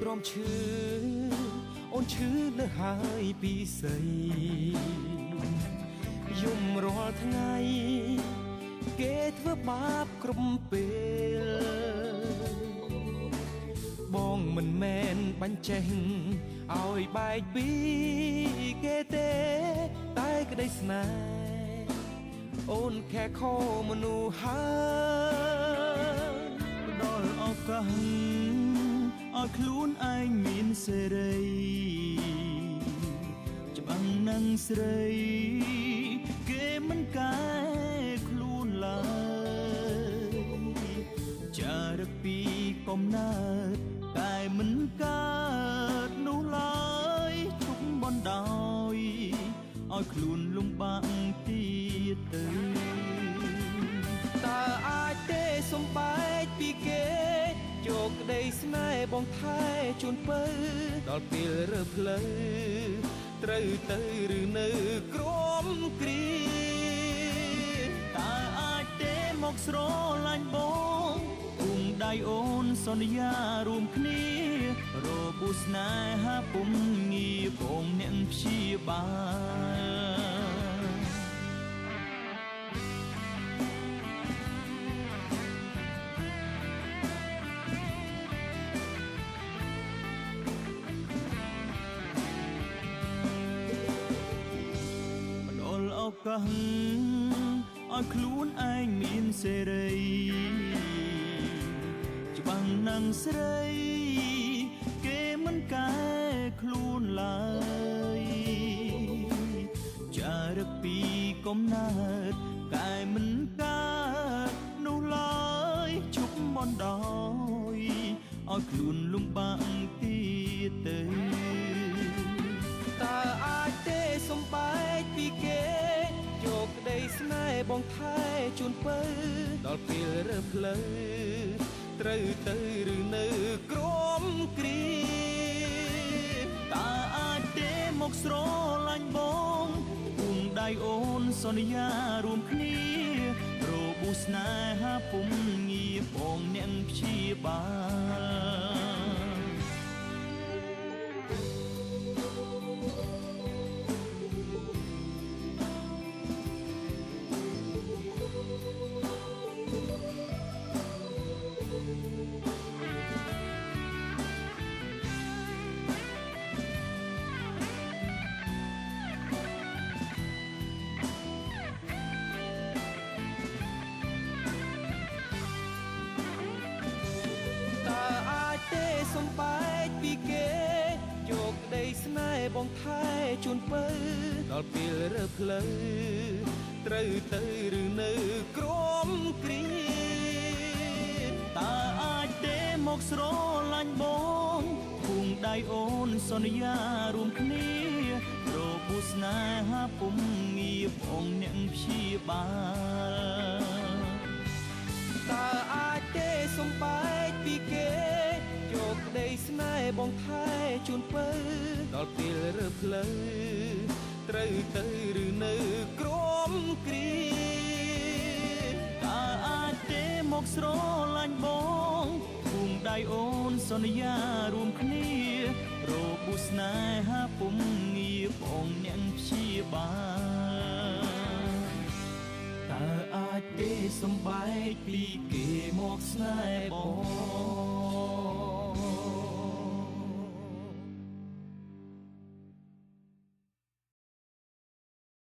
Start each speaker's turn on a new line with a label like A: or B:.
A: ទ្រាំឈឺអូនឈឺលើសហើយពីស្អីយំរាល់ថ្ងៃគេធ្វើបាបគ្រប់ពេលបងមិនមែនបាញ់ចេះឲ្យបែកពីគេទេតែក្តីស្នេហ៍អូនខែខោមនុស្សហើយ
B: ដល់ឱកាសឲ្យខ្លួនឯងមានសេរីច្បាំងនឹងស្រីគេមិនកែខ្លួនឡើយចារឹកពីកំណើតតែមិនកើតនោះឡើយជុំបណ្ដោយឲ្យខ្លួនលំបាកទៀតទៅ
A: តើអាចទេសំបែកពីគេយកក្តីស្នេហ៍បងថែជូនពៅដល់ពេលរើផ្លូវត្រូវទៅឬនៅក្រំគ្រា
B: តើអាចទេមកស្រឡាញ់បងគុំដៃអូនសន្យារួមគ្នារបួសស្នេហាពុំងារបងអ្នកព្យាបាលឱកាសឲ្យខ្លួនឯងមានសេរីច្បាំងនឹងស្រីគេមិនកែខ្លួនឡើយចារឹកពីកំណើតតែមិនកើតនោះឡើយជប់បណ្ដោយឲ្យខ្លួនលំបាកទៀតទៅ
A: តើអាចទេសំបែកពីគេយកក្តីស្នេហ៍បងថែជូនពៅដល់ពេលរើផ្លូវត្រូវទៅឬនៅក្រំគ្រា
B: តើអាចទេមកស្រឡាញ់បងគុំដៃអូនសន្យារួមគ្នារបួសស្នេហាពុំងារបងអ្នកព្យាបាល
A: ទេសំបែកពីគេយកក្តីស្នេហ៍បងថែជូនពៅដល់ពេលរើផ្លូវត្រូវទៅឬនៅក្រំគ្រា
B: តើអាចទេមកស្រឡាញ់បងគុំដៃអូនសន្យារួមគ្នារបួសស្នេហាពុំងារបងអ្នកព្យាបាល
A: តើអាចទេសំបែកពីគេយកក្តីស្នេហ៍បងថែជូនពៅដល់ពេលរើផ្លូវត្រូវទៅឬនៅក្រំគ្រា
B: តើអាចទេមកស្រឡាញ់បងគុំដៃអូនសន្យារួមគ្នារបួសស្នេហាពុំងារបងអ្នកព្យាបាលតើអាចទេសំបែកពីគេមកស្នេហ៍បង